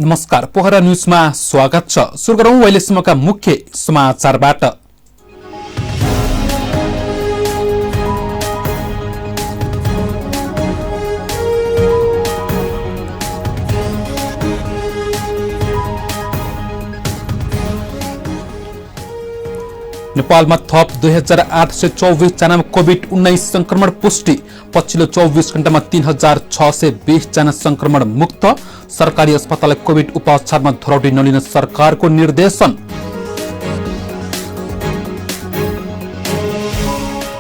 नमस्कार, पोखरा न्यूजमा स्वागत छ। सुरु गरौं अहिलेसम्मका मुख्य समाचारबाट। नेपालमा थप 2824 जनामा कोभिड-19 संक्रमण पुष्टि। पछिल्लो 24 घण्टामा 3620 जना संक्रमण मुक्त। सरकारी अस्पतालले कोभिड उपचारमा धरोडी नलिन सरकारको निर्देशन।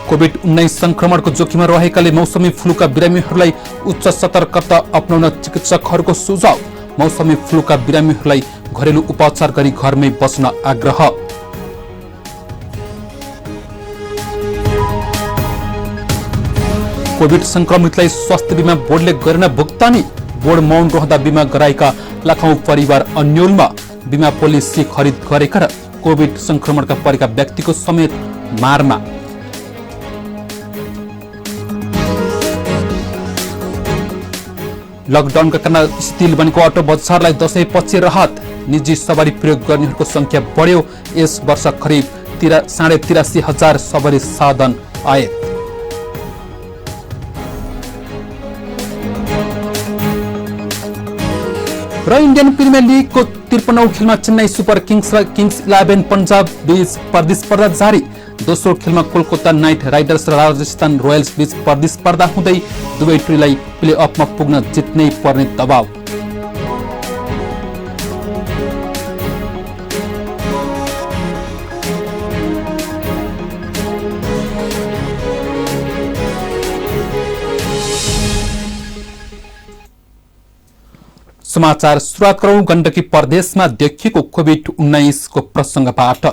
कोभिड-19 संक्रमणको जोखिममा रहेकाले मौसमी फ्लूका बिरामीहरूलाई उच्च सतर्कता अपनाउन चिकित्सकहरूको सुझाव। मौसमी फ्लूका बिरामीहरूलाई घरेलु उपचार गरी घरमै बस्न आग्रह। कोभिड संक्रमितलाई स्वास्थ्य बीमा बोर्डले गरेन भुक्तानी। बोर्ड मौन रहँदा बीमा गराएका लाखौं परिवार अन्योलमा। बीमा पोलिसी खरिद गरेका र कोभिड संक्रमणका परेका व्यक्तिको समेत मारमा। लकडाउनका कारण शिथिल बनेको अटो बजारलाई दशैंपछि राहत। निजी सवारी प्रयोग गर्नेहरूको संख्या बढ्यो। यस वर्ष करिब 83,500 सवारी साधन आए। र इन्डियन प्रिमियर लिगको 53औं खेलमा चेन्नई सुपर किङ्स र किङ्स 11 पन्जाब बीच प्रतिस्पर्धा जारी। दोस्रो खेलमा कोलकाता नाइट राइडर्स र राजस्थान रोयल्स बीच प्रतिस्पर्धा हुँदै दुवै टोलीलाई प्ले अफमा पुग्न जित्नै पर्ने दबाव। समाचार सुरुवात गरौं गण्डकी प्रदेशमा देखिएको कोभिड-19 को प्रसंगबाट।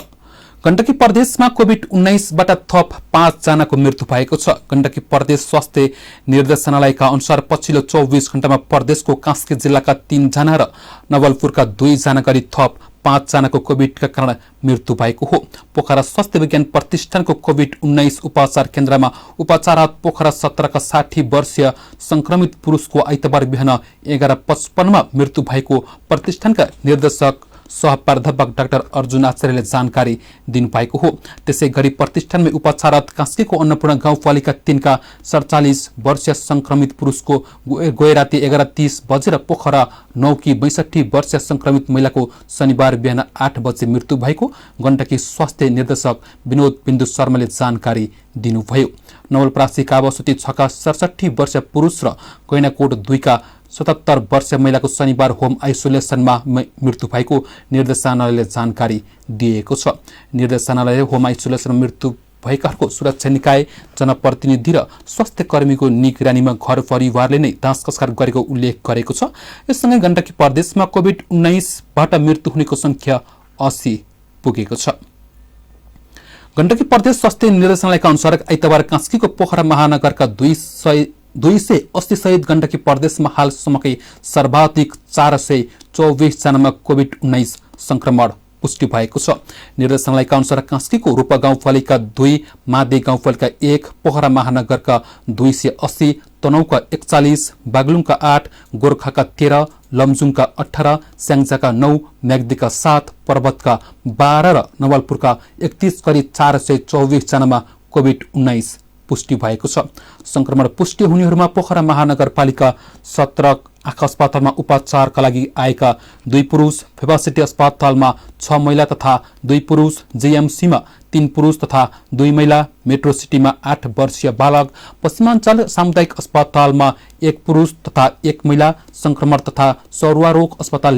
गण्डकी प्रदेशमा कोभिड-19बाट थप 5 जनाको मृत्यु भएको छ। गण्डकी प्रदेश स्वास्थ्य निर्देशनालयका अनुसार पछिल्लो 24 घण्टामा प्रदेशको कास्की जिल्लाका 3 जना र नवलपुरका 2 जना गरी थप 5 जनाको कोभिडका कारण मृत्यु भएको हो। पोखरा स्वास्थ्य विज्ञान प्रतिष्ठानको कोभिड-19 उपचार केन्द्रमा उपचारार्थ पोखरा 17का 60 वर्षीय संक्रमित पुरुषको आइतबार बिहान 11:55 मा मृत्यु भएको प्रतिष्ठानका निर्देशक सह प्राध्यापक डाक्टर अर्जुन आचार्यले जानकारी दिनुभएको हो। त्यसै गरी प्रतिष्ठानमै उपचारार्थ कास्कीको अन्नपूर्ण गाउँपालिका 3 का 47 वर्षीय संक्रमित पुरुषको गए राति 11:30 बजे र पोखरा 9 की 62 वर्षीय संक्रमित महिलाको शनिबार बिहान 8 बजे मृत्यु भएको गण्डकी स्वास्थ्य निर्देशक विनोद बिन्दु शर्माले जानकारी दिनुभयो। नवलपरासी कावासुती 6 का 67 वर्षीय पुरुष र गैनाकोट 2 का 77 वर्षीय महिलाको शनिबार होम आइसोलेसनमा मृत्यु भएको निर्देशनालयले जानकारी दिएको छ। निर्देशनालयले होम आइसोलेसनमा मृत्यु भएकाहरूको सुरक्षा निकाय, जनप्रतिनिधि र स्वास्थ्य कर्मीको निगरानीमा घर परिवारले नै दाँच कसकार गरेको उल्लेख गरेको छ। यससँगै गण्डकी प्रदेशमा कोभिड-19बाट मृत्यु हुनेको संख्या 80 पुगेको छ। गण्डकी प्रदेश स्वास्थ्य निर्देशनालयका अनुसार आइतबार कास्कीको पोखरा महानगरका 280 सहित गण्डकी प्रदेशमा हालसम्मकै सर्वाधिक 424 जनामा कोभिड-19 संक्रमण पुष्टि भएको छ। निर्देशनालयका अनुसार कास्कीको रूपा गाउँपालिका 2, मादे गाउँपालिका 1, पोखरा महानगरका 280, तनहुका 41, बागलुङका 8, गोर्खाका 13, लमजुङका 18, स्याङ्जाका 9, म्याग्दीका 7, पर्वतका 12 र नवलपुरका 31 गरी 424 जनामा कोभिड-19 पुष्टि भएको छ। संक्रमण पुष्टि हुनेहरूमा पोखरा महानगरपालिका 17 आँखा अस्पतालमा उपचारका लागि आएका 2 पुरुष, फेभासिटी अस्पतालमा 6 महिला तथा 2 पुरुष, जेएमसीमा 3 पुरुष तथा 2 महिला, मेट्रो सिटीमा 8 वर्षीय बालक, पश्चिमाञ्चल सामुदायिक अस्पतालमा 1 पुरुष तथा 1 महिला, संक्रमण तथा सरुवा रोग अस्पताल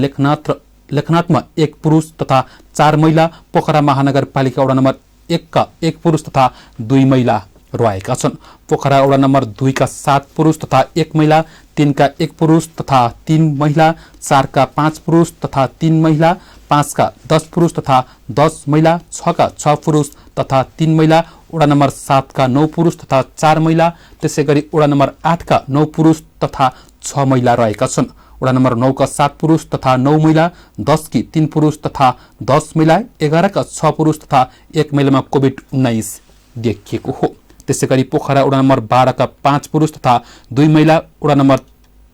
लेखनाथमा 1 पुरुष तथा 4 महिला, पोखरा महानगरपालिका वडा नम्बर 1 का 1 पुरुष तथा 2 महिला रहेका छन्। पोखरा वडा नम्बर 2 का 7 पुरुष तथा 1 महिला, 3 का 1 पुरुष तथा 3 महिला, 4 का 5 पुरुष तथा 3 महिला, 5 का 10 पुरुष तथा 10 महिला, 6 का 6 पुरुष तथा 3 महिला, वडा नम्बर 7 का 9 पुरुष तथा 4 महिला, त्यसै गरी वडा नम्बर 8 का 9 पुरुष तथा 6 महिला रहेका छन्। वडा नम्बर 9 का 7 पुरुष तथा 9 महिला, 10 की 3 पुरुष तथा 10 महिला, 11 का 6 पुरुष तथा 1 महिलामा कोभिड-19 देखिएको हो। त्यसैगरी पोखरा वडा नम्बर 12 का 5 पुरुष तथा 2 महिला, वडा नम्बर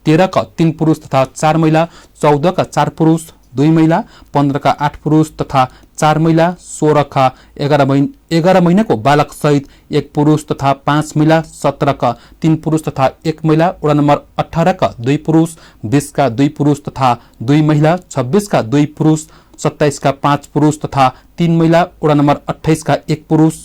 13 का 3 पुरुष तथा 4 महिला, 14 का 4 पुरुष 2 महिला, 15 का 8 पुरुष तथा 4 महिला, 16 का 11 महीनाको बालक सहित 1 पुरुष तथा 5 महिला, 17 का 3 पुरुष तथा 1 महिला, वडा नम्बर 18 का 2 पुरुष, 20 का 2 पुरुष तथा 2 महिला, 26 का 2 पुरुष, 27 का 5 पुरुष तथा 3 महिला, वडा नम्बर 28 का 1 पुरुष,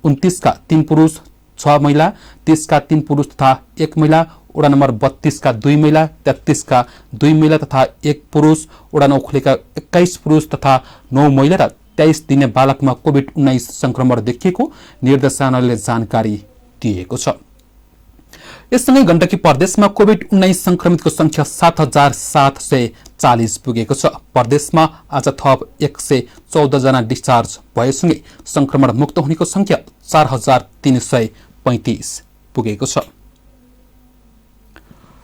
29 का 3 पुरुष 6 महिला, 30 का 3 पुरुष तथा 1 महिला, वडा नम्बर 32 का 2 महिला, 33 का 2 महिला तथा 1 पुरुष, वडा 9 खुलेका 21 पुरुष तथा 9 महिला र 23 दिने बालकमा कोभिड-19 संक्रमण देखिएको निर्देशनालयले जानकारी दिएको छ। यससँगै गण्डकी प्रदेशमा कोभिड-19 संक्रमितको संख्या 7740 पुगेको छ। प्रदेशमा आज थप 114 जना डिस्चार्ज भएसँगै संक्रमण मुक्त हुनेको संख्या 4335 पुगेको छ।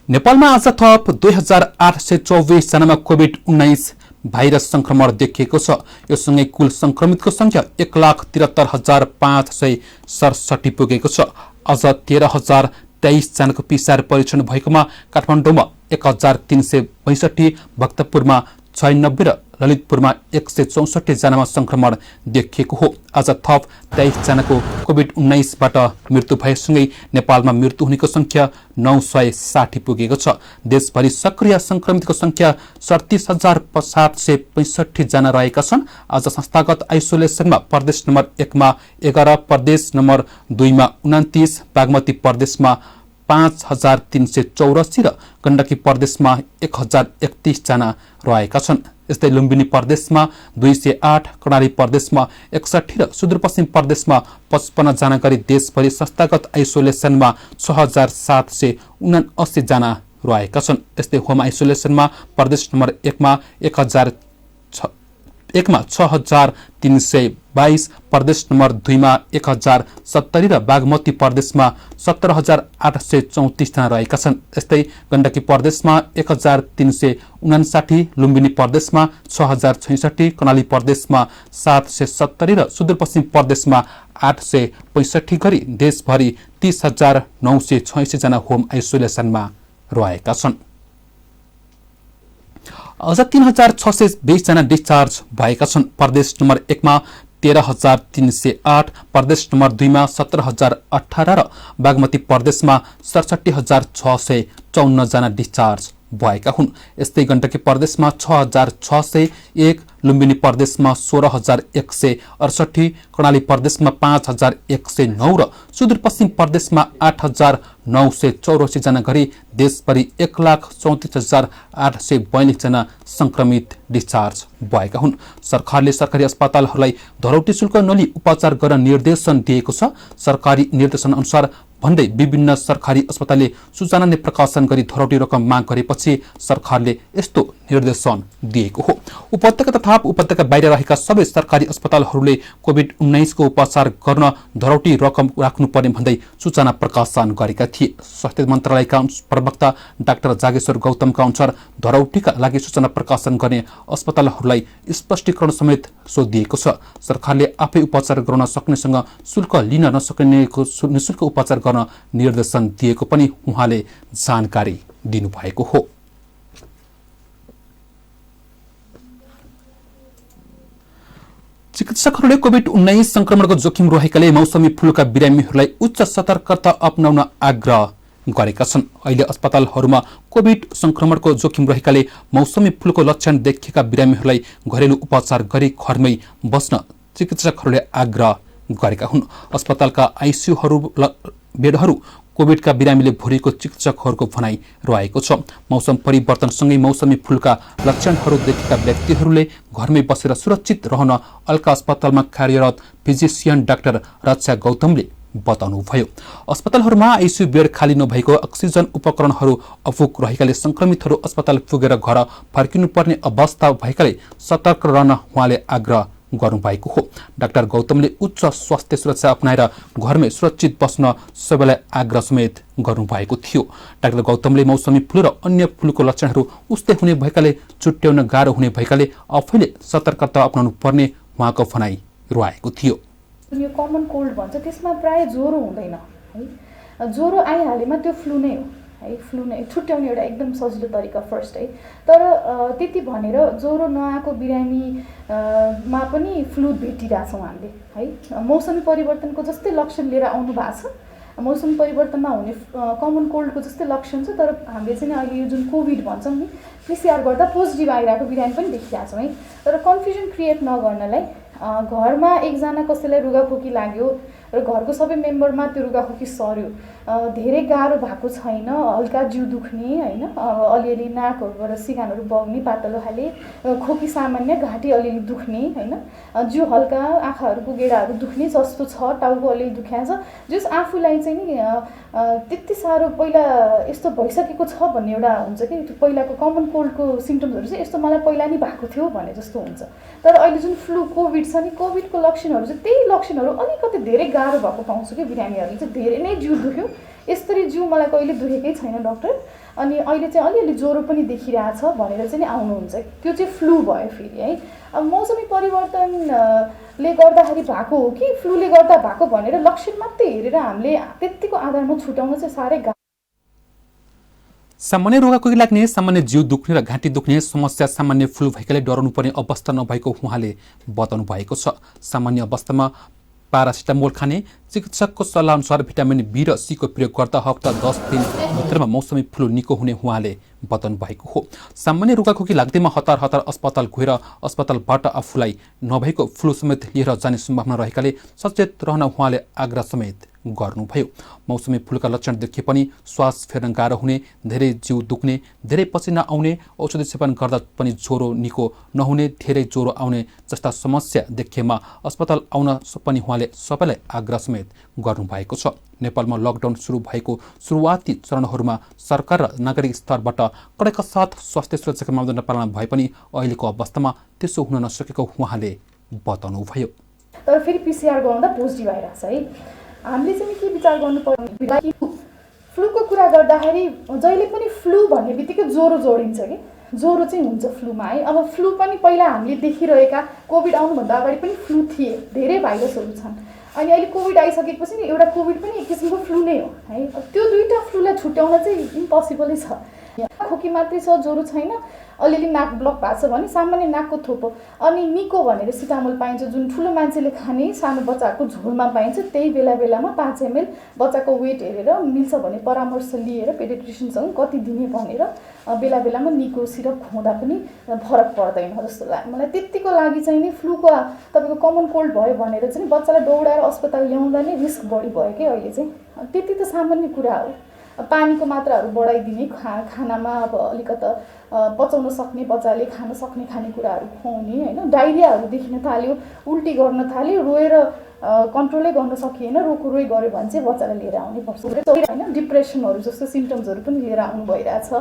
नेपालमा आज थप 2824 जनामा कोभिड-19 भाइरस संक्रमण देखिएको छ। यससँगै कुल संक्रमितको संख्या 1,73,567 पुगेको छ। अझ 13,023 जनाको PCR परीक्षण भएकोमा काठमाडौँमा 1,362, भक्तपुरमा 96 र ललितपुरमा 164 जनामा संक्रमण देखिएको हो। आज थप 23 जनाको कोभिड-19 बाट मृत्यु भएसँगै नेपालमा मृत्यु हुनेको संख्या 960 पुगेको छ। देशभरि सक्रिय संक्रमितको संख्या 37,765 जना रहेका छन्। आज संस्थागत आइसोलेसनमा प्रदेश नम्बर 1 मा 11, प्रदेश नम्बर 2 मा 29, बागमती प्रदेशमा 5384 र गण्डकी प्रदेशमा 1031 जना रहेका छन्। यस्तै लुम्बिनी प्रदेशमा 208, कर्णाली प्रदेशमा 61 र सुदूरपश्चिम प्रदेशमा 55 जना गरी देशभरि संस्थागत आइसोलेसनमा 6779 जना रहेका छन्। यस्तै होम आइसोलेसनमा प्रदेश नम्बर 1 मा 6322, प्रदेश नम्बर 2 मा 1070 र बागमती प्रदेशमा 17834 जना रहेका छन्। यस्तै गण्डकी प्रदेशमा 1359, लुम्बिनी प्रदेशमा 6066, कर्णाली प्रदेशमा 770 र सुदूरपश्चिम प्रदेशमा 865 गरी देशभरि 30,986 जना होम आइसोलेसनमा रहेका छन्। अझ 3,620 जना डिस्चार्ज भएका छन्। प्रदेश नम्बर 1 मा 13,308, प्रदेश नम्बर 2 मा 17,018 र बागमती प्रदेशमा 67,654 जना डिस्चार्ज भएका हुन्। यस्तै गण्डकी प्रदेशमा 6,601, लुम्बिनी प्रदेशमा 16,168, कर्णाली प्रदेशमा 5,109 र सुदूरपश्चिम प्रदेशमा 8,984 जना गरी देशभरि 1,34,842 जना संक्रमित डिस्चार्ज भएका हुन्। सरकारले सरकारी अस्पतालहरूलाई धरौटी शुल्क नलिई उपचार गर्न निर्देशन दिएको छ। सरकारी निर्देशन अनुसार भन्दै विभिन्न सरकारी अस्पतालले सूचना नै प्रकाशन गरी धरौटी रकम माग गरेपछि सरकारले यस्तो निर्देशन दिएको हो। उपत्यका तथा उपत्यका बाहिर रहेका सबै सरकारी अस्पतालहरूले कोभिड-19 को उपचार गर्न धरौटी रकम राख्नुपर्ने भन्दै सूचना प्रकाशन गरेका थिए। स्वास्थ्य मन्त्रालयका प्रवक्ता डाक्टर जागेश्वर गौतमका अनुसार धरौटीका लागि सूचना प्रकाशन गर्ने अस्पतालहरूलाई स्पष्टीकरण समेत सोधिएको छ। सरकारले आफै उपचार गर्न सक्नेसँग शुल्क लिन नसक्नेको निशुल्क उपचार गर्न निर्देशन दिएको पनि उहाँले जानकारी दिनुभएको हो। चिकित्सकहरूले कोभिड-19 संक्रमणको जोखिम रहेकाले मौसमी फ्लूका बिरामीहरूलाई उच्च सतर्कता अपनाउन आग्रह गरेका छन्। अहिले अस्पतालहरूमा कोभिड संक्रमणको जोखिम रहेकाले मौसमी फ्लूको लक्षण देखिएका बिरामीहरूलाई घरेलु उपचार गरी घरमै बस्न चिकित्सकहरूले आग्रह गरेका हुन्। अस्पतालका आइसियुहरू बेडहरू कोभिडका बिरामीले भरिएको चिकित्सकहरूको भनाइ रहेको छ। मौसम परिवर्तनसँगै मौसमी फ्लूका लक्षणहरू देखेका व्यक्तिहरूले घरमै बसेर सुरक्षित रहन अल्का अस्पतालमा कार्यरत फिजिसियन डाक्टर रक्षा गौतमले बताउनुभयो। अस्पतालहरूमा आइसियु बेड खाली नभएको, अक्सिजन उपकरणहरू अपुग रहेकाले संक्रमितहरू अस्पताल पुगेर घर फर्किनुपर्ने अवस्था भएकाले सतर्क रहन उहाँले आग्रह गर्नुभएको हो। डाक्टर गौतमले उच्च स्वास्थ्य सुरक्षा अपनाएर घरमै सुरक्षित बस्न सबैलाई आग्रह समेत गर्नुभएको थियो। डाक्टर गौतमले मौसमी फ्लू र अन्य फ्लूको लक्षणहरू उस्तै हुने भएकाले छुट्याउन गाह्रो हुने भएकाले आफैले सतर्कता अपनाउनु पर्ने उहाँको भनाइ रहेको थियो। यो कमन कोल्ड भन्छ त्यसमा प्राय ज्वरो हुँदैन है, ज्वरो आइहालेमा त्यो फ्लू नै हो। है फ्लू नै छुट्याउने एउटा एकदम सजिलो तरिका फर्स्ट है। तर त्यति भनेर ज्वरो नआएको बिरामीमा पनि फ्लू भेटिरहेछौँ हामीले है। मौसमी परिवर्तनको जस्तै लक्षण लिएर आउनु भएको छ, मौसम परिवर्तनमा हुने कमन कोल्डको जस्तै लक्षण छ, तर हामीले चाहिँ अहिले यो जुन कोभिड भन्छौँ नि पिसिआर गर्दा पोजिटिभ आइरहेको बिरामी पनि देखिरहेको छौँ है। तर कन्फ्युजन क्रिएट नगर्नलाई घरमा एकजना कसैलाई रुगाखोकी लाग्यो र घरको सबै मेम्बरमा त्यो रुगाखोकी सर्यो, धेरै गाह्रो भएको छैन, हल्का जिउ दुख्ने होइन, अलिअलि नाकहरूबाट सिगानहरू बग्ने पातलो खाले, खोकी सामान्य, घाँटी अलिअलि दुख्ने होइन, जिउ हल्का, आँखाहरूको गेडाहरू दुख्ने जस्तो छ, टाउको अलिअलि दुख्या छ, जस आफूलाई चाहिँ नि त्यति साह्रो पहिला यस्तो भइसकेको छ भन्ने एउटा हुन्छ कि पहिलाको कमन कोल्डको सिम्टम्सहरू चाहिँ यस्तो मलाई पहिला नि भएको थियो भने जस्तो हुन्छ। तर अहिले जुन फ्लू कोभिड छ नि कोभिडको लक्षणहरू चाहिँ त्यही लक्षणहरू अलिकति धेरै गाह्रो भएको पाउँछु कि बिरामीहरूले चाहिँ धेरै नै जिउ दुख्यो, यसरी जिउ मलाई कहिले दुखेकै छैन डाक्टर, अनि अहिले चाहिँ अलिअलि ज्वरो पनि देखिरहेछ भनेर चाहिँ नि आउनुहुन्छ, त्यो चाहिँ फ्लू भयो फेरि है। अब मौसमी परिवर्तनले गर्दाखेरि भएको हो कि फ्लूले गर्दा भएको भनेर लक्षण मात्रै हेरेर हामीले त्यतिको आधारमा छुट्याउन चाहिँ साह्रै सामान्य रुगाखोकी लाग्ने, सामान्य जिउ दुख्ने र घाँटी दुख्ने समस्या सामान्य फ्लू भएकाले डराउनु पर्ने अवस्था नभएको उहाँले बताउनु भएको छ। सामान्य अवस्थामा पारासिटामोल खाने, चिकित्सकको सल्लाह अनुसार भिटामिन बी र सी को प्रयोग गर्दा हप्ता 10 दिन भित्रमा मौसमी फ्लू निको हुने उहाँले बताउनु भएको हो। सामान्य रुगाखोकी लाग्दैमा हतार हतार अस्पताल गएर अस्पतालबाट आफूलाई नभएको फ्लू समेत लिएर जाने सम्भावना रहेकाले सचेत रहन उहाँले आग्रह समेत गर्नुभयो। मौसमी फ्लूका लक्षण देखिए पनि श्वास फेर्न गाह्रो हुने, धेरै जिउ दुख्ने, धेरै पसिना आउने, औषधि सेवन गर्दा पनि ज्वरो निको नहुने, धेरै ज्वरो आउने जस्ता समस्या देखिएमा अस्पताल आउन पनि उहाँले सबैलाई आग्रह समेत गर्नुभएको छ। नेपालमा लकडाउन सुरु भएको सुरुवाती चरणहरूमा सरकार र नागरिक स्तरबाट कडेका साथ स्वास्थ्य सुरक्षाका मापदण्ड पालना भए पनि अहिलेको अवस्थामा त्यसो हुन नसकेको उहाँले बताउनुभयो। तर फेरि पिसिआर गराउँदा पोजिटिभ आइरहेछ है। हामीले चाहिँ के विचार गर्नु पर्ने, फ्लूको कुरा गर्दाखेरि जहिले पनि फ्लू भन्ने बित्तिकै ज्वरो जोडिन्छ कि ज्वरो चाहिँ हुन्छ फ्लूमा है। अब फ्लू पनि पहिला हामीले देखिरहेका कोभिड आउनुभन्दा अगाडि पनि फ्लू थिए, धेरै भाइरसहरू छन्, अनि अहिले कोभिड आइसकेपछि नि एउटा कोभिड पनि एक किसिमको फ्लू नै हो है। त्यो दुईवटा फ्लूलाई छुट्याउन चाहिँ इम्पोसिबलै छ। खोकी मात्रै छ, ज्वरो छैन, अलिअलि नाक ब्लक भएको छ भने सामान्य नाकको थोपो, अनि निको भनेर सिटामोल पाइन्छ जुन ठुलो मान्छेले खाने सानो बच्चाको झोलमा पाइन्छ, त्यही बेला बेलामा 5 ml बच्चाको वेट हेरेर मिल्छ भने परामर्श लिएर पेडिट्रिसियनसँग कति दिने भनेर बेला बेलामा निको सिरप खुवाउँदा पनि फरक पर्दैन जस्तो लाग्यो मलाई। त्यतिको लागि चाहिँ नि फ्लूको तपाईँको कमन कोल्ड भयो भनेर चाहिँ बच्चालाई दौडाएर अस्पताल ल्याउँदा नै रिस्क बढी भयो कि अहिले चाहिँ। त्यति त सामान्य कुरा हो। पानीको मात्राहरू बढाइदिने, खानामा अब अलिकता पचाउन सक्ने, बच्चाले खान सक्ने खानेकुराहरू खुवाउने होइन। डाइरियाहरू देखिन थाल्यो, उल्टी गर्न थाल्यो, रोएर कन्ट्रोलै गर्न सकिएन, रोइ गऱ्यो भने चाहिँ बच्चालाई लिएर आउने पर्छ होइन। डिप्रेसनहरू जस्तो सिम्टम्सहरू पनि लिएर आउनु भइरहेछ।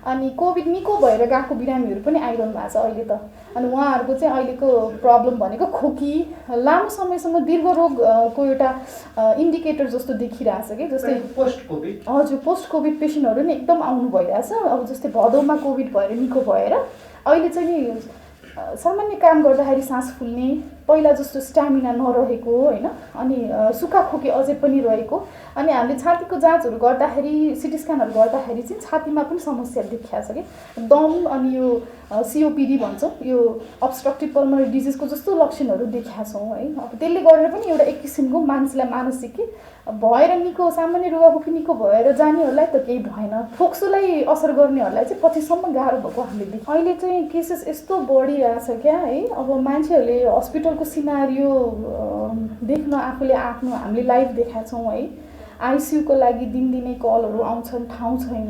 अनि कोभिड निको भएर गएको बिरामीहरू पनि आइरहनु भएको छ अहिले त। अनि उहाँहरूको चाहिँ अहिलेको प्रब्लम भनेको खोकी, लामो समयसम्म दीर्घ रोगको एउटा इन्डिकेटर जस्तो देखिरहेछ कि, जस्तै पोस्ट कोभिड। हजुर, पोस्ट कोभिड पेसेन्टहरू नि एकदम आउनु भइरहेछ। अब जस्तै भदौमा कोभिड भएर निको भएर अहिले चाहिँ नि सामान्य काम गर्दाखेरि सास फुल्ने, पहिला जस्तो स्ट्यामिना नरहेको होइन, अनि सुक्खा खोकी अझै पनि रहेको, अनि हामीले छातीको जाँचहरू गर्दाखेरि सिटी स्क्यानहरू गर्दाखेरि चाहिँ छातीमा पनि समस्या देखिएको छ कि, दम, अनि यो सिओपिडी भन्छौँ, यो अब्स्ट्रक्टिभ पल्मोनरी डिजिजको जस्तो लक्षणहरू देखाएको छौँ है। अब त्यसले गरेर पनि एउटा एक किसिमको मान्छेलाई मानसिक कि भएर निको, सामान्य रुगाखोकी निको भएर जानेहरूलाई त केही भएन, फोक्सोलाई असर गर्नेहरूलाई चाहिँ पछिसम्म गाह्रो भएको हामीले देख्यौँ। अहिले चाहिँ केसेस यस्तो बढिरहेछ क्या है। अब मान्छेहरूले हस्पिटलको सिनारियो देख्न आफूले आफ्नो हामीले लाइभ देखाएको छौँ है। आइसियूको लागि दिनदिनै कलहरू आउँछन्, ठाउँ छैन,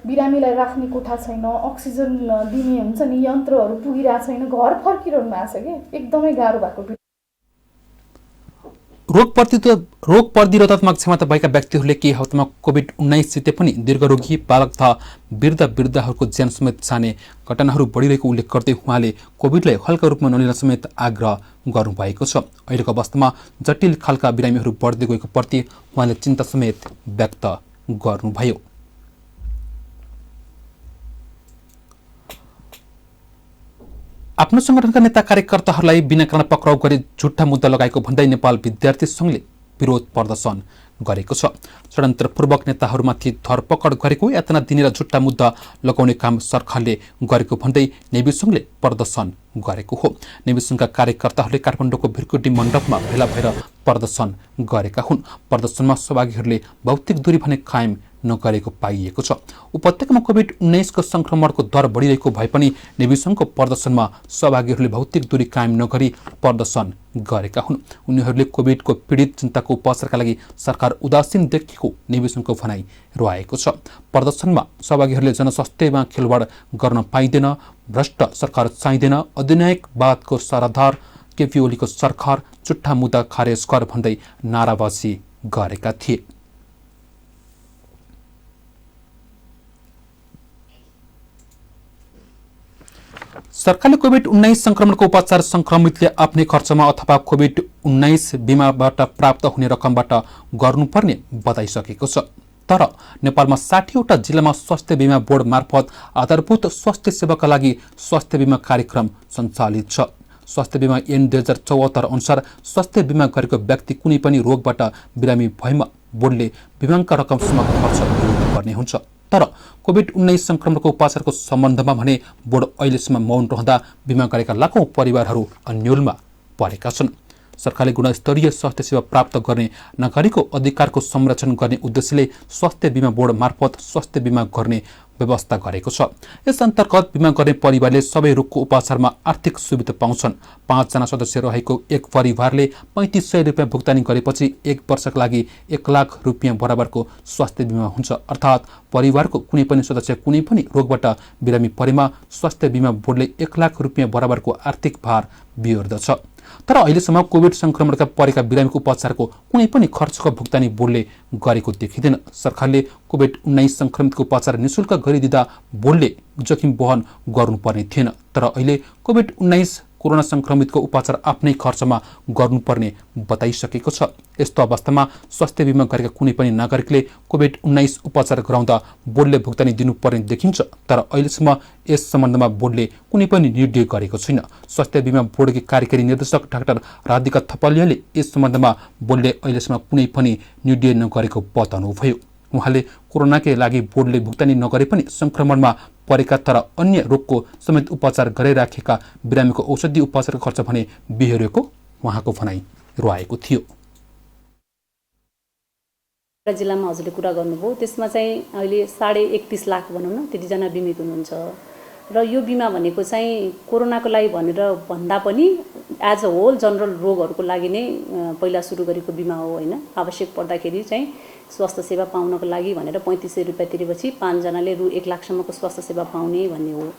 बिरामीलाई राख्ने कोठा छैन, अक्सिजन दिने हुन्छ नि यन्त्रहरू पुगिरहेको छैन, घर फर्किरहनु भएको छ कि एकदमै गाह्रो भएको। रोग प्रतिरोधात्मक क्षमता भएका व्यक्तिहरूले केही हप्तामा कोभिड-19 जिते पनि दीर्घरोगी बालक तथा वृद्धहरूको ज्यान समेत जाने घटनाहरू बढिरहेको उल्लेख गर्दै उहाँले कोभिडलाई हल्का रूपमा नलिन समेत आग्रह गर्नुभएको छ। अहिलेको अवस्थामा जटिल खालका बिरामीहरू बढ्दै गएको प्रति उहाँले चिन्ता समेत व्यक्त गर्नुभयो। आफ्नो संगठनका नेता कार्यकर्ताहरूलाई बिना कारण पक्राउ गरी झुट्टा मुद्दा लगाएको भन्दै नेपाल विद्यार्थी संघले विरोध प्रदर्शन गरेको छ। षड्यन्त्रपूर्वक नेताहरूमाथि धरपकड गरेको, यातना दिने र झुट्टा मुद्दा लगाउने काम सरकारले गरेको भन्दै नेभी सङ्घले प्रदर्शन गरेको हो। नेभी सङ्घका कार्यकर्ताहरूले काठमाडौँको भिरकुटी मण्डपमा भेला भएर प्रदर्शन गरेका हुन्। प्रदर्शनमा सहभागीहरूले भौतिक दूरी भने कायम नगरेको पाइएको छ। उपत्यकामा कोभिड-19 संक्रमणको दर बढिरहेको भए पनि नेभी सङ्घको प्रदर्शनमा सहभागीहरूले भौतिक दूरी कायम नगरी प्रदर्शन गरेका हुन्। उनीहरूले कोभिडको पीडित जनताको उपचारका लागि सरकार उदासीन देखेको नेभी सङ्घको भनाइ रहेको छ। प्रदर्शनमा सहभागीहरूले जनस्वास्थ्यमा खेलवाड गर्न पाइँदैन, भ्रष्ट सरकार चाहिँदैन, अधिनायकवादको सरदार केपी ओलीको सरकार, चुट्टा मुद्दा खारेज गर भन्दै नाराबाजी गरेका थिए। सरकारले कोभिड-19 संक्रमणको उपचार संक्रमितले आफ्नै खर्चमा अथवा कोभिड-19 बिमाबाट प्राप्त हुने रकमबाट गर्नुपर्ने बताइसकेको छ। तर नेपालमा 60वटा जिल्लामा स्वास्थ्य बिमा बोर्ड मार्फत आधारभूत स्वास्थ्य सेवाका लागि स्वास्थ्य बिमा कार्यक्रम सञ्चालित छ। स्वास्थ्य बिमा ऐन 2074 अनुसार स्वास्थ्य बिमा गरेको व्यक्ति कुनै पनि रोगबाट बिरामी भएमा बोर्डले बिमाका रकमसम्मको खर्च गर्नुपर्ने हुन्छ। तर कोभिड-19 संक्रमणको उपचारको सम्बन्धमा भने बोर्ड अहिलेसम्म मौन रहँदा बिमा गरेका लाखौं परिवारहरू अन्योलमा परेका छन्। सरकारले गुणस्तरीय स्वास्थ्य सेवा प्राप्त गर्ने नागरिकको अधिकारको संरक्षण गर्ने उद्देश्यले स्वास्थ्य बिमा बोर्ड मार्फत स्वास्थ्य बिमा गर्ने व्यवस्था गरेको छ। यस अन्तर्गत बिमा गर्ने परिवारले सबै रोगको उपचारमा आर्थिक सुविधा पाउँछन्। 5 जना सदस्य रहेको एक परिवारले 3500 रुपियाँ भुक्तानी गरेपछि 1 वर्षका लागि 1 लाख रुपियाँ बराबरको स्वास्थ्य बिमा हुन्छ। अर्थात् परिवारको कुनै पनि सदस्य कुनै पनि रोगबाट बिरामी परेमा स्वास्थ्य बिमा बोर्डले 1 लाख रुपियाँ बराबरको आर्थिक भार बिहोर्दछ। तर अहिलेसम्म कोभिड संक्रमणका परेका बिरामीको उपचारको कुनै पनि खर्चको भुक्तानी बोर्डले गरेको देखिँदैन। सरकारले कोभिड-19 संक्रमितको उपचार निशुल्क गरिदिँदा बोर्डले जोखिम वहन गर्नुपर्ने थिएन। तर अहिले कोभिड-19 कोरोना संक्रमितको उपचार आफ्नै खर्चमा गर्नुपर्ने बताइसकेको छ। यस्तो अवस्थामा स्वास्थ्य बिमा गरेका कुनै पनि नागरिकले कोभिड-19 उपचार गराउँदा बोर्डले भुक्तानी दिनुपर्ने देखिन्छ। तर अहिलेसम्म यस सम्बन्धमा बोर्डले कुनै पनि निर्णय गरेको छैन। स्वास्थ्य बिमा बोर्डकी कार्यकारी निर्देशक डाक्टर राधिका थपलियाले यस सम्बन्धमा बोर्डले अहिलेसम्म कुनै पनि निर्णय नगरेको बताउनुभयो। उहाँले कोरोनाकै लागि बोर्डले भुक्तानी नगरे पनि संक्रमणमा परेका तर अन्य रोगको समेत उपचार गरिराखेका बिरामीको औषधि उपचारको खर्च भने बिहोरेको उहाँको भनाइ रहेको थियो। जिल्लामा हजुरले कुरा गर्नुभयो, त्यसमा चाहिँ अहिले 31.5 लाख भनौँ न त्यतिजना बिमित हुनुहुन्छ। र यो बिमा भनेको चाहिँ कोरोनाको लागि भनेर भन्दा पनि एज अ होल जनरल रोगहरूको लागि नै पहिला सुरु गरेको बिमा हो होइन। आवश्यक पर्दाखेरि चाहिँ स्वास्थ्य सेवा पाउनको लागि भनेर 3500 रुपियाँ तिरेपछि 5 जनाले रु 1 लाखसम्मको स्वास्थ्य सेवा पाउने भन्ने हो।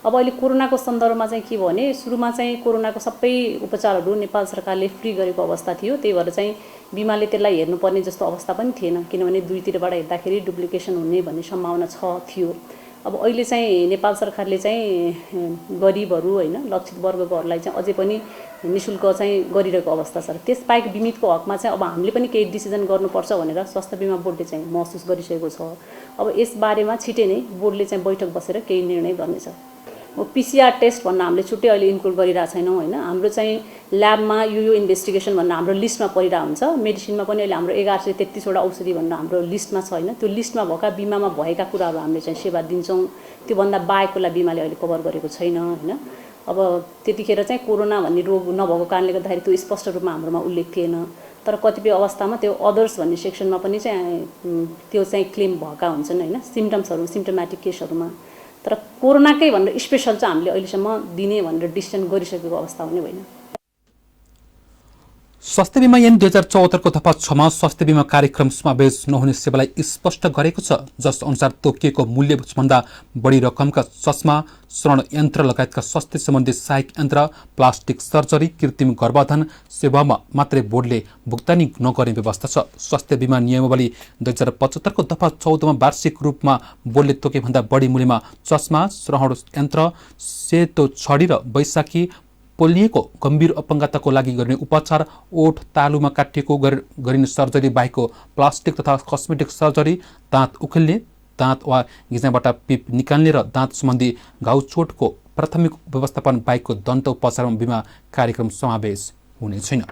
अब अहिले कोरोनाको सन्दर्भमा चाहिँ के भयो भने सुरुमा चाहिँ कोरोनाको सबै उपचारहरू नेपाल सरकारले फ्री गरेको अवस्था थियो। त्यही भएर चाहिँ बिमाले त्यसलाई हेर्नुपर्ने जस्तो अवस्था पनि थिएन, किनभने दुईतिरबाट हेर्दाखेरि डुप्लिकेसन हुने भन्ने सम्भावना थियो। अब अहिले चाहिँ नेपाल सरकारले चाहिँ गरिबहरू होइन लक्षित वर्गकोहरूलाई चाहिँ अझै पनि निःशुल्क चाहिँ गरिरहेको अवस्था छ। त्यसबाहेक बिमितको हकमा चाहिँ अब हामीले पनि केही डिसिजन गर्नुपर्छ भनेर स्वास्थ्य बिमा बोर्डले चाहिँ महसुस गरिसकेको छ। अब यस बारेमा छिटै नै बोर्डले चाहिँ बैठक बसेर केही निर्णय गर्नेछ। PCR टेस्ट भन्न हामीले छुट्टै अहिले इन्क्लुड गरिरहेको छैनौँ होइन। हाम्रो चाहिँ ल्याबमा यो इन्भेस्टिगेसन भन्न हाम्रो लिस्टमा परिरहेको हुन्छ। मेडिसिनमा पनि अहिले हाम्रो 1133वटा औषधि भन्न हाम्रो लिस्टमा छ होइन। त्यो लिस्टमा भएका बिमामा भएका कुराहरू हामीले चाहिँ सेवा दिन्छौँ। त्योभन्दा बाहेकलाई बिमाले अहिले कभर गरेको छैन होइन। अब त्यतिखेर चाहिँ कोरोना भन्ने रोग नभएको कारणले गर्दाखेरि त्यो स्पष्ट रूपमा हाम्रोमा उल्लेख थिएन। तर कतिपय अवस्थामा त्यो अदर्स भन्ने सेक्सनमा पनि चाहिँ त्यो चाहिँ क्लेम भएका हुन्छन् होइन, सिम्टोमेटिक केसहरूमा। तर कोरोनाकै भनेर स्पेसल चाहिँ हामीले अहिलेसम्म दिने भनेर डिसिजन गरिसकेको अवस्था हुने होइन। स्वास्थ्य बिमा ऐन 2074 को दफा 6 मा स्वास्थ्य बिमा कार्यक्रम समावेश नहुने सेवालाई स्पष्ट गरेको छ, जस अनुसार तोकिएको मूल्यभन्दा बढी रकमका चस्मा, श्रवण यन्त्र लगायतका स्वास्थ्य सम्बन्धी सहायक यन्त्र, प्लास्टिक सर्जरी, कृत्रिम गर्भाधान सेवामा मात्रै बोर्डले भुक्तानी नगर्ने व्यवस्था छ। स्वास्थ्य बिमा नियमावली 2075 को दफा 14 मा वार्षिक रूपमा बोर्डले तोकेभन्दा बढी मूल्यमा चस्मा, श्रवण यन्त्र, सेतो छडी र वैशाखी, पोलिएको गम्भीर अपङ्गताको लागि गर्ने उपचार, ओठ तालुमा काटिएको गरिने सर्जरी बाहेकको प्लास्टिक तथा कस्मेटिक सर्जरी, दाँत उखेल्ने, दाँत वा घिच्नाबाट पिप निकाल्ने र दाँत सम्बन्धी घाउ चोटको प्राथमिक व्यवस्थापन बाहेकको दन्त उपचारमा बिमा कार्यक्रम समावेश हुने छैन।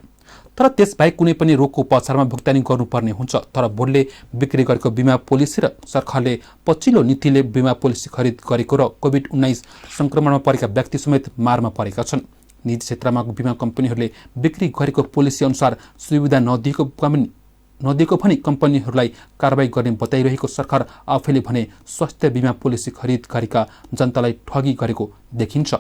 तर त्यसबाहेक कुनै पनि रोगको उपचारमा भुक्तानी गर्नुपर्ने हुन्छ। तर बोर्डले बिक्री गरेको बिमा पोलिसी र सरकारले पछिल्लो नीतिले बिमा पोलिसी खरिद गरेको र कोभिड-19 संक्रमणमा परेका व्यक्ति समेत मारमा परेका छन्। निजी क्षेत्रमा बिमा कम्पनीहरूले बिक्री गरेको पोलिसी अनुसार सुविधा नदिएको पनि कम्पनीहरूलाई कारबाही गर्ने बताइरहेको सरकार आफैले भने स्वास्थ्य बिमा पोलिसी खरिद गरेका जनतालाई ठगी गरेको देखिन्छ।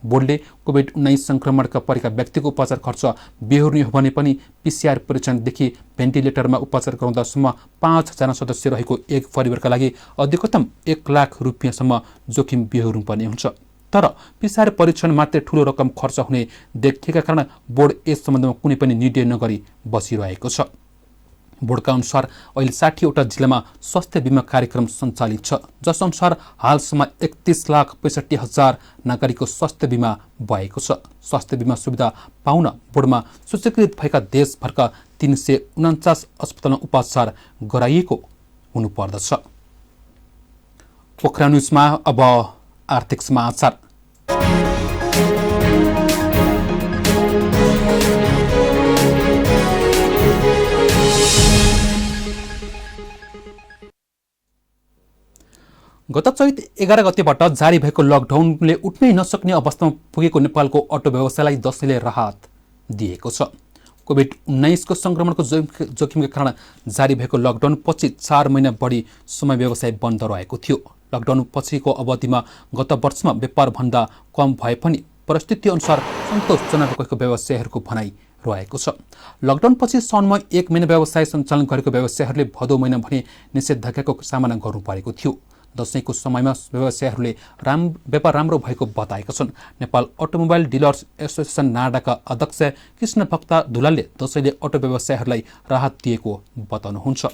बोर्डले कोभिड-19 संक्रमणका परेका व्यक्तिको उपचार खर्च बेहोर्ने हो भने पनि पीसीआर परीक्षणदेखि भेन्टिलेटरमा उपचार गराउँदासम्म 5 जना सदस्य रहेको एक परिवारका लागि अधिकतम 1 लाख रुपियाँसम्म जोखिम बेहोर्नुपर्ने हुन्छ। तर पीसीआर परीक्षण मात्रै ठूलो रकम खर्च हुने देखिएका कारण बोर्ड यस सम्बन्धमा कुनै पनि निर्णय नगरी बसिरहेको छ। बोर्डका अनुसार अहिले 60 वटा जिल्लामा स्वास्थ्य बिमा कार्यक्रम सञ्चालित छ, जसअनुसार हालसम्म 31,65,000 नागरिकको स्वास्थ्य बिमा भएको छ। स्वास्थ्य बिमा सुविधा पाउन बोर्डमा सूचीकृत भएका देशभरका 349 अस्पतालमा उपचार गराइएको हुनुपर्दछ। पोखरा न्युजमा अब आर्थिक समाचार। गत चैत 11 गतेबाट जारी भएको लकडाउनले उठ्नै नसक्ने अवस्थामा पुगेको नेपालको अटो व्यवसायलाई दसैँले राहत दिएको छ। कोभिड-19 को संक्रमणको जोखिमका कारण जारी भएको लकडाउन पछि 4 महिना बढी समय व्यवसाय बन्द रहेको थियो। लकडाउन पछिको अवधिमा गत वर्षमा व्यापार भन्दा कम भए पनि परिस्थिति अनुसार सन्तोषजनक रहेको व्यवसायहरूको भनाइ रहेको छ। लकडाउन पछि साउनमा 1 महिना व्यवसाय सञ्चालन गरेको व्यवसायहरूले भदौ महिना भने निषेधाज्ञाको सामना गर्नु परेको थियो। दशैंको समयमा व्यवसायहरूले व्यापार राम्रो भएको बताएका छन्। नेपाल अटोमोबाइल डिलर्स एसोसिएसन नाडाका अध्यक्ष कृष्ण भक्त दुलालले दशैंले अटो व्यवसायहरूलाई राहत दिएको बताउनुहुन्छ।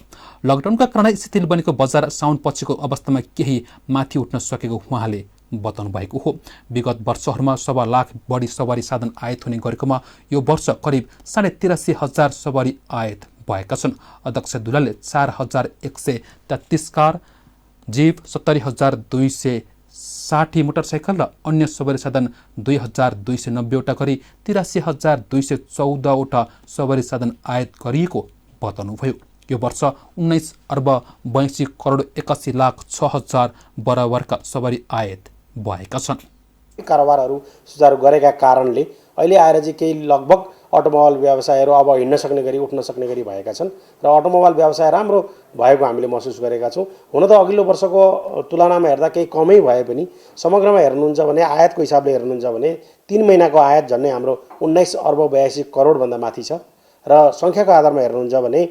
लकडाउनका कारण शिथिल बनेको बजार साउन पछिको अवस्थामा केही माथि उठ्न सकेको उहाँले बताउनु भएको हो। विगत वर्षहरूमा 1.25 लाख बढी सवारी साधन आयात हुने गरेकोमा यो वर्ष करिब 83,500 सवारी आयात भएका छन्। अध्यक्ष दुलालले 4,133 कार, जीप 70,260 मोटरसाइकल र अन्य सवारी साधन 2,290 वटा गरी 83,214 वटा सवारी साधन आयात गरिएको बताउनुभयो। यो वर्ष 19,82,81,06,000 बराबरका सवारी आयात भएका छन्। कारोबारहरू सुचारू गरेका कारणले अहिले आएर चाहिँ केही लगभग अटोमोबाइल व्यवसायहरू अब हिँड्न सक्ने गरी उठ्न सक्ने गरी भएका छन् र अटोमोबाइल व्यवसाय राम्रो भएको हामीले महसुस गरेका छौँ। हुन त अघिल्लो वर्षको तुलनामा हेर्दा केही कमै भए पनि समग्रमा हेर्नुहुन्छ भने आयातको हिसाबले हेर्नुहुन्छ भने 3 महिनाको आयात झन्डै हाम्रो 19,82 करोडभन्दा माथि छ र सङ्ख्याको आधारमा हेर्नुहुन्छ भने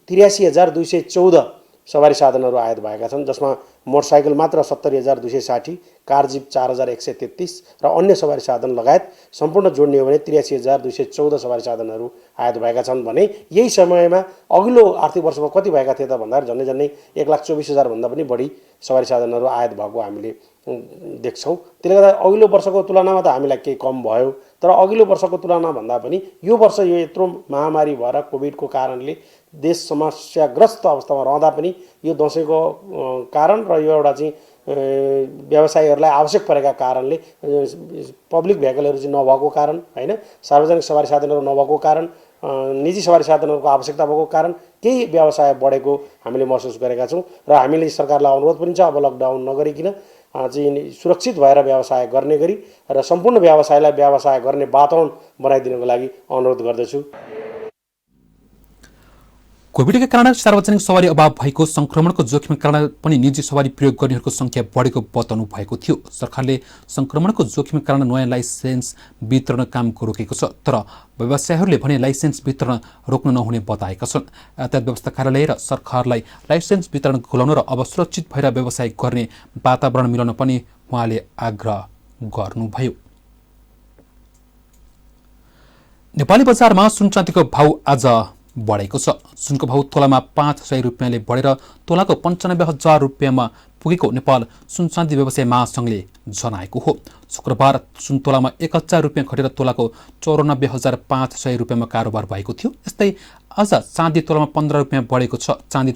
83,214 सवारी साधनहरू आयात भएका छन्, जसमा मोटरसाइकल मात्र 70,260, कार जीप 4,133 र अन्य सवारी साधन लगायत सम्पूर्ण जोड्ने हो भने 83,214 सवारी साधनहरू आयात भएका छन् भने यही समयमा अघिल्लो आर्थिक वर्षमा कति भएका थिए त भन्दा झन्डै 1,24,000 भन्दा पनि बढी सवारी साधनहरू आयात भएको हामीले देख्छौँ। त्यसले गर्दा अघिल्लो वर्षको तुलनामा त हामीलाई केही कम भयो, तर अघिल्लो वर्षको तुलना भन्दा पनि यो वर्ष यो यत्रो महामारी भएर कोभिडको कारणले देश समस्याग्रस्त अवस्थामा रहँदा पनि यो दशैंको कारण र यो एउटा चाहिँ व्यवसायीहरूलाई आवश्यक परेका कारणले पब्लिक भेहिकलहरू चाहिँ नभएको कारण हैन, सार्वजनिक सवारी साधनहरू नभएको कारण, निजी सवारी साधनहरूको आवश्यकता भएको कारण केही व्यवसाय बढेको हामीले महसुस गरेका छौँ र हामीले सरकारलाई अनुरोध पनि छ अब लकडाउन नगरिकन चाहिँ सुरक्षित भएर व्यवसाय गर्ने गरी र सम्पूर्ण व्यवसायलाई व्यवसाय गर्ने वातावरण बनाइदिनको लागि अनुरोध गर्दछु। कोभिडका कारण सार्वजनिक सवारी अभाव भएको संक्रमणको जोखिमका कारण पनि निजी सवारी प्रयोग गर्नेहरूको संख्या बढेको बताउनु भएको थियो। सरकारले संक्रमणको जोखिमका कारण नयाँ लाइसेन्स वितरण कामको रोकेको छ, तर व्यवसायीहरूले भने लाइसेन्स वितरण रोक्न नहुने बताएका छन्। यातायात व्यवस्था कार्यालय र सरकारलाई लाइसेन्स वितरण खुलाउन र अब सुरक्षित भएर व्यवसाय गर्ने वातावरण मिलाउन पनि उहाँले आग्रह गर्नुभयो। नेपाली बजारमा सुन चाँदीको भाउ आज बढेको छ। सुनको भाउ तोलामा 500 रुपियाँले बढेर तोलाको 95,000 रुपियाँमा पुगेको नेपाल सुन चाँदी व्यवसाय महासंघले जनाएको हो। शुक्रबार सुन तोलामा 1,000 रुपियाँ घटेर तोलाको 94,500 रुपियाँमा कारोबार भएको थियो। यस्तै आज चाँदी तोलामा 15 रुपियाँ बढेको छ। चाँदी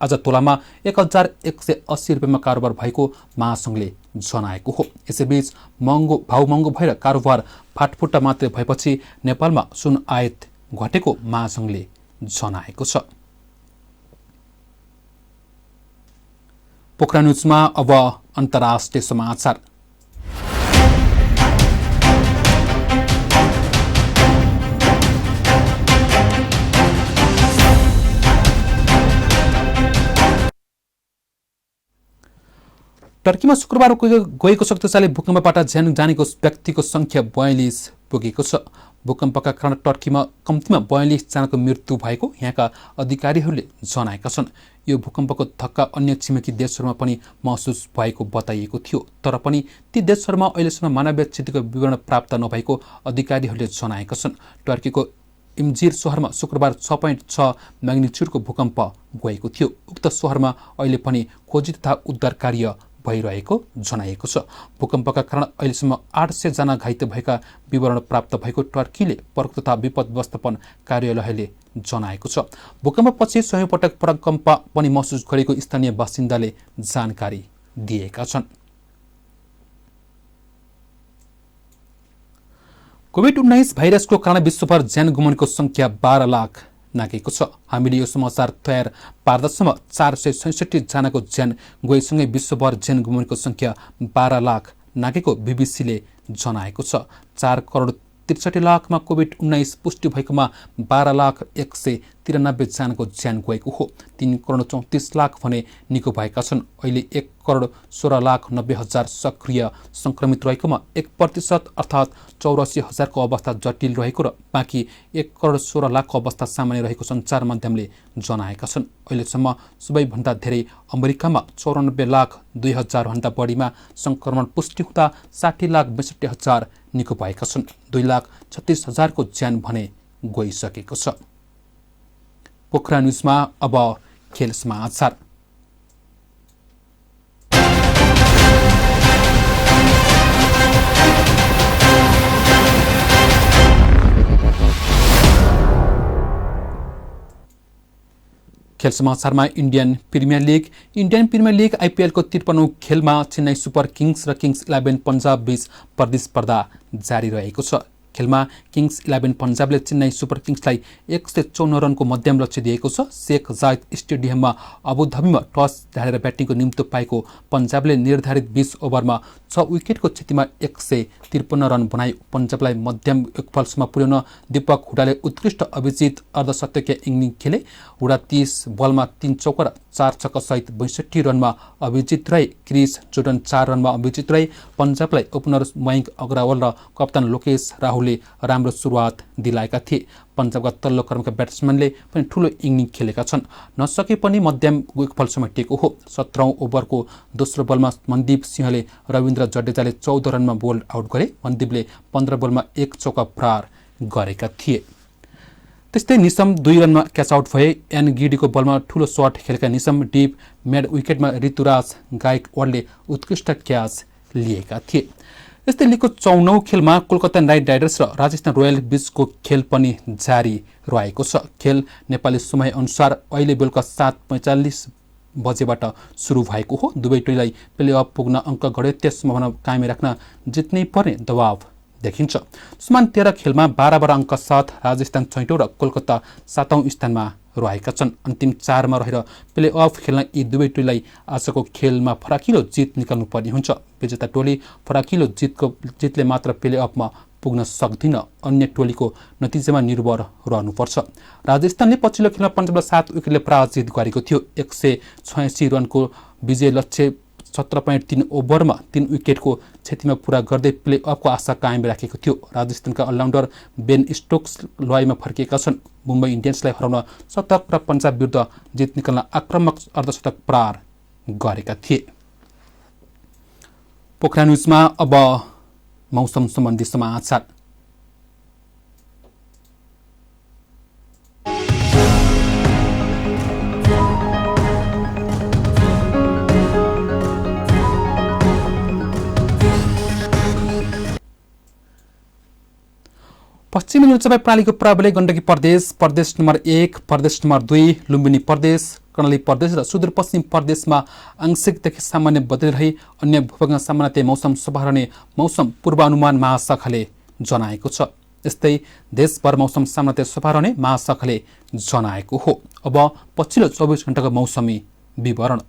आज तोलामा 1,180 रुपियाँमा कारोबार भएको महासंघले जनाएको हो। यसैबीच भाउ महँगो भएर कारोबार फाटफुट्टा मात्रै भएपछि नेपालमा सुन आयात घटेको महासंघले जनाएको छ। पोखरा न्युजमा अब अन्तर्राष्ट्रिय समाचार। टर्कीमा शुक्रबार गएको शक्तिशाली भूकम्पबाट ज्यान जानेको व्यक्तिको संख्या 42 पुगेको छ। भूकम्पका कारण टर्कीमा कम्तीमा 42 जनाको मृत्यु भएको यहाँका अधिकारीहरूले जनाएका छन्। यो भूकम्पको धक्का अन्य छिमेकी देशहरूमा पनि महसुस भएको बताइएको थियो, तर पनि ती देशहरूमा अहिलेसम्म मानवीय क्षतिको विवरण प्राप्त नभएको अधिकारीहरूले जनाएका छन्। टर्कीको इम्जिर शहरमा शुक्रबार 6.6 म्याग्निच्युडको भूकम्प गएको थियो। उक्त शहरमा अहिले पनि खोजी तथा उद्धार कार्य भइरहेको जनाइएको छ। भूकम्पका कारण अहिलेसम्म 800 जना घाइते भएका विवरण प्राप्त भएको टर्कीले प्रकोप तथा विपद व्यवस्थापन कार्यालयले जनाएको छ। भूकम्पपछि 100 पटक भूकम्प पनि महसुस गरेको स्थानीय बासिन्दाले जानकारी दिएका छन्। कोभिड-19 भाइरसको कारण विश्वभर ज्यान गुमाउनेको संख्या 12 लाख नागेको छ। हामीले यो समाचार तयार पार्दासम्म 466 जनाको ज्यान गएसँगै विश्वभर ज्यान गुमाउनेको संख्या 12 लाख नागेको बीबीसीले जनाएको छ। 4,63,00,000मा कोभिड-19 पुष्टि भएकोमा 12,193,000 जनाको ज्यान गएको हो। 3,34,00,000 भने निको भएका छन्। अहिले 1,16,90,000 सक्रिय संक्रमित रहेकोमा 1% अर्थात् 84,000को अवस्था जटिल रहेको र बाँकी 1,16,00,000को अवस्था सामान्य रहेको सञ्चार माध्यमले जनाएका छन्। अहिलेसम्म सबैभन्दा धेरै अमेरिकामा 94,02,000 भन्दा बढीमा संक्रमण पुष्टि हुँदा 60,62,000 निको भएका छन्। 2,36,000को ज्यान भने गइसकेको छ। पोखरा न्युजमा अब खेल समाचार। खेल समाचारमा इन्डियन प्रिमियर लिग आइपिएलको 53औं खेलमा चेन्नई सुपर किङ्स र किङ्स 11 पन्जाब बीच प्रतिस्पर्धा जारी रहेको छ। खेलमा किङ्स 11 पन्जाबले चेन्नई सुपर किङ्सलाई 154 रनको मध्यम लक्ष्य दिएको छ। शेख जायद स्टेडियममा अबुधाबीमा टस हारेर ब्याटिङको निम्तो पाएको पन्जाबले निर्धारित 20 ओभरमा 6 विकेटको क्षतिमा 153 रन बनायो। पन्जाबलाई मध्यम योगफलसम्म पुर्याउन दीपक हुडाले उत्कृष्ट अभिजित अर्धशतकीय इनिङ खेले। हुडा 30 बलमा 3 चौका र 4 छक्का सहित 62 रनमा अभिजित रहे। क्रिस जोर्डन 4 रनमा अभिजित रहे। पन्जाबलाई ओपनर मयङ्क अग्रवाल र कप्तान लोकेश राहुलले राम्रो सुरुवात दिलाएका थिए। पन्जाबका तल्लो क्रमका ब्याट्सम्यानले पनि ठूलो इनिङ खेलेका छन्। नसके पनि मध्यम योगफल समेटिएको हो। 17औं ओभरको दोस्रो बलमा मनदीप सिंहले रविन्द्र जडेजाले 14 रनमा बोल्ड आउट गरे। मनदीपले 15 बलमा 1 चौका प्रहार गरेका थिए। त्यस्तै निशम 2 रनमा क्याच आउट भए। एन गिडीको बलमा ठूलो शट खेलेका निशम डिप मिड विकेटमा ऋतुराज गायकवाडले उत्कृष्ट क्याच लिएका थिए। यस्तै लिगको 54औं खेलमा कोलकाता नाइट राइडर्स र राजस्थान रोयल बीचको खेल पनि जारी रहेको छ। खेल नेपाली समय अनुसार अहिले बेलुका 7:45 बजेबाट सुरु भएको हो। दुवै टोलीलाई प्लेअफ पुग्न अङ्क गणितीय सम्भावना कायम राख्न जित्नै पर्ने दबाव देखिन्छ। समान 13 खेलमा 12 अङ्क साथ राजस्थान 6औं र कोलकाता 7औं स्थानमा रहेका छन्। अन्तिम 4 मा रहेर प्लेअफ खेल्न यी दुवै टोलीलाई आजको खेलमा फराकिलो जित निकाल्नु पर्ने हुन्छ। विजेता टोली फराकिलो जितले मात्र प्लेअफमा पुग्न सक्दिन, अन्य टोलीको नतिजामा निर्भर रहनुपर्छ। राजस्थानले पछिल्लो खेलमा पन्जाबलाई 7 विकेटले पराजित गरेको थियो। 186 रनको विजय लक्ष्य 17.3 ओभरमा 3 विकेटको क्षतिमा पूरा गर्दै प्लेअफको आशा कायम राखेको थियो। राजस्थानका अलराउन्डर बेन स्टोक्स लयमा फर्किएका छन्। मुम्बई इन्डियन्सलाई हराउन शतक र पन्जाब विरुद्ध जित निकाल्न आक्रामक अर्धशतक प्रहार गरेका थिए। पोखरा न्युजमा अब मौसम सम्बन्धी समाचार। पश्चिमी निम्नचाप प्रणालीको प्रभावले गण्डकी प्रदेश नम्बर 1, प्रदेश नम्बर 2, लुम्बिनी प्रदेश, कर्णाली प्रदेश र सुदूरपश्चिम प्रदेशमा आंशिकदेखि सामान्य बदली रही अन्य भूभागमा सामान्यतया मौसम सफा रहने मौसम पूर्वानुमान महाशाखाले जनाएको छ। यस्तै देशभर मौसम सामान्यतया सफा रहने महाशाखाले जनाएको हो। अब पछिल्लो 24 घण्टाको मौसमी विवरण।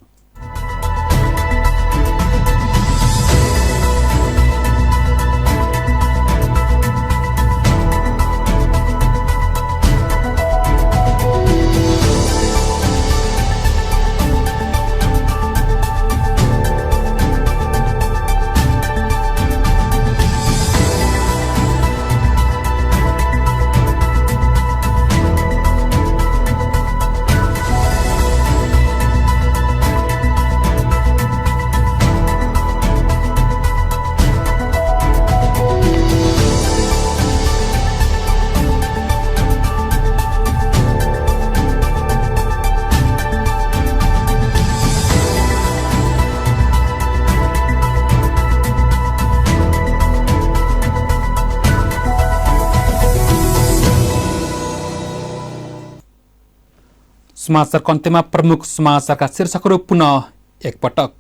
समाचारको अन्त्यमा प्रमुख समाचारका शीर्षकहरू पुनः एकपटक।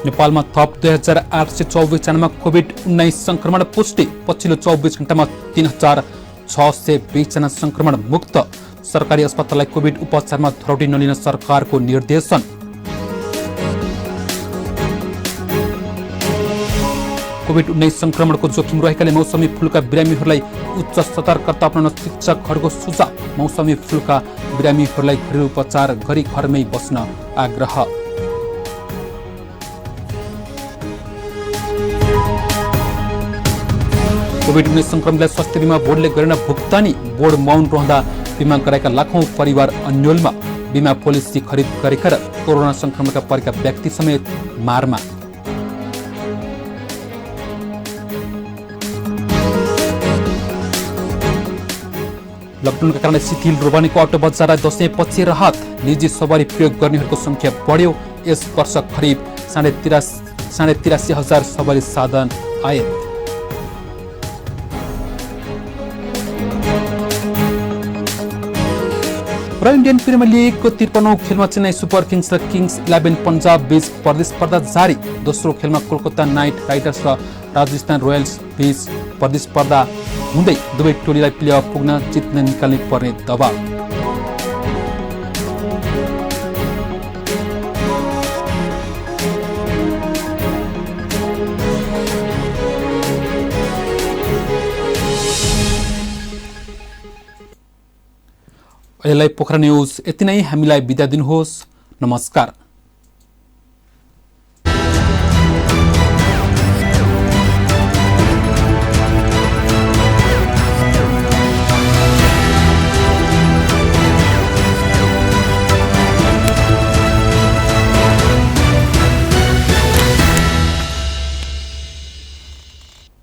नेपालमा थप 2824 जनामा कोभिड-19 संक्रमण पुष्टि। पछिल्लो 24 घण्टामा 3620 जना संक्रमण मुक्त। सरकारी अस्पताललाई कोभिड उपचारमा थ्रोटी नलिन सरकारको निर्देशन। कोभिड-19 संक्रमणको जोखिम रहेकाले मौसमी फूलका बिरामीहरूलाई उच्च सतर्कता अपनाउन शिक्षकहरूको सुझाव। मौसमी फूलका बिरामीहरूलाई घरेलु उपचार गरी घरमै बस्न आग्रह। कोभिड-19 संक्रमितलाई स्वास्थ्य बीमा बोर्डले गरेन भुक्तानी। बोर्ड मौन रहँदा बीमा गराएका लाखौं परिवार अन्योलमा। बीमा पोलिसी खरिद गरेका र कोरोना संक्रमणका परेका व्यक्ति समेत मारमा। लकडाउनका कारण शिथिल रोबानीको अटो बजारलाई दशैंपछि राहत। निजी सवारी प्रयोग गर्नेहरूको संख्या बढ्यो। यस वर्ष करिब 83,500 सवारी साधन आए। र इन्डियन प्रिमियर लिगको 53औं खेलमा चेन्नई सुपर किङ्स र किङ्स 11 पन्जाब बीच प्रतिस्पर्धा जारी। दोस्रो खेलमा कोलकाता नाइट राइडर्स र राजस्थान रोयल्स बीच प्रतिस्पर्धा हुँदै दुवै टोलीलाई प्लेअफ पुग्न जित्न निकाल्ने पर्ने दबाव। अहिलेलाई पोखरा न्यूज यति नै। हामीलाई बिदा दिनुहोस्। नमस्कार।